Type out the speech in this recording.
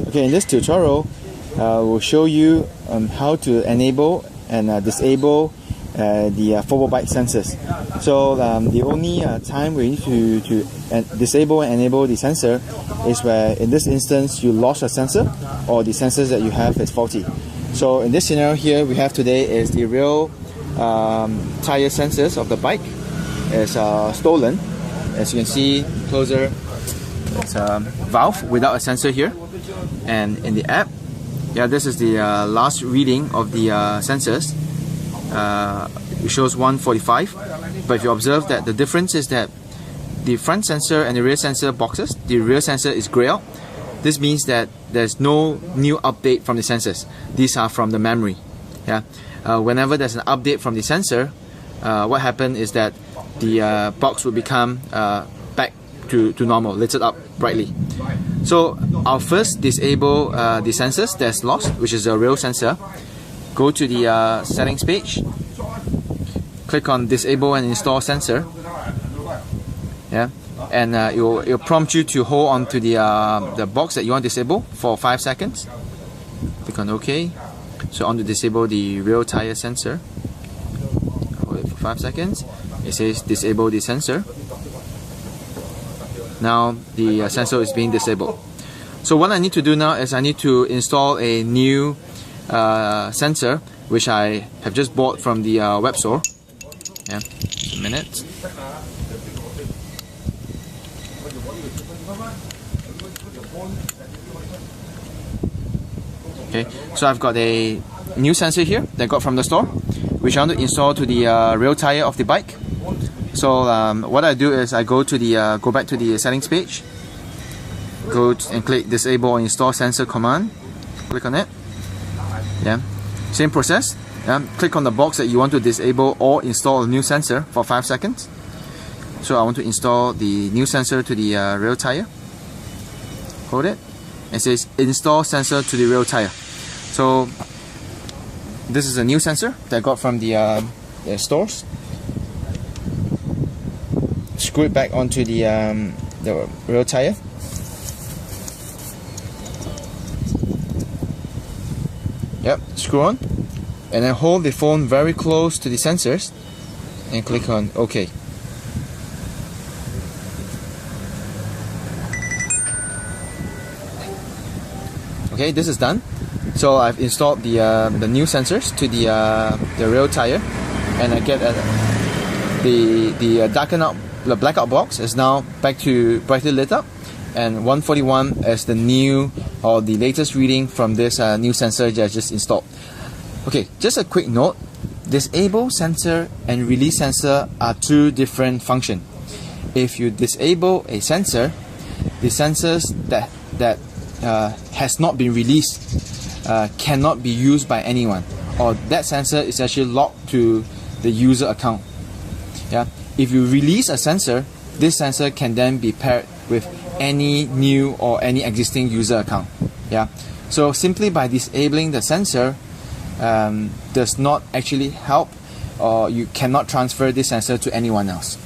Okay, in this tutorial, we'll show you how to enable and disable the FOBO Bike sensors. So the only time we need to disable and enable the sensor is where, in this instance, you lost a sensor or the sensors that you have is faulty. So in this scenario here we have today is the real tire sensors of the bike is stolen. As you can see closer, it's a valve without a sensor here, and in the app, this is the last reading of the sensors. It shows 145, but if you observe that the difference is that the front sensor and the rear sensor boxes, the rear sensor is grey out. This means that there's no new update from the sensors. These are from the memory. Whenever there's an update from the sensor, what happened is that the box will become back to normal, lit up brightly. So I'll first disable the sensors that's lost, which is a real sensor. Go to the settings page, click on disable and install sensor, and it'll prompt you to hold on to the box that you want to disable for 5 seconds. Click on OK. So on to disable the real tire sensor. Hold it for 5 seconds. It says disable the sensor. Now the sensor is being disabled. So what I need to do now is I need to install a new sensor, which I have just bought from the web store. Just a minute. Okay, so I've got a new sensor here that I got from the store, which I want to install to the rear tire of the bike. So what I do is I go to the go back to the settings page, go and click disable or install sensor command. Click on it. Same process. Click on the box that you want to disable or install a new sensor for 5 seconds. So I want to install the new sensor to the rear tire. Hold it. It says install sensor to the rear tire. So this is a new sensor that I got from the stores. Screw it back onto the rear tire. Screw on, and then hold the phone very close to the sensors and click on OK. Okay, this is done. So I've installed the new sensors to the rear tire, and I get the darkened out, the blackout box is now back to brightly lit up, and 141 is the new or the latest reading from this new sensor that I just installed. Okay, just a quick note: disable sensor and release sensor are two different functions. If you disable a sensor, the sensors that has not been released cannot be used by anyone, or that sensor is actually locked to the user account. If you release a sensor, this sensor can then be paired with any new or any existing user account. So simply by disabling the sensor does not actually help, or you cannot transfer this sensor to anyone else.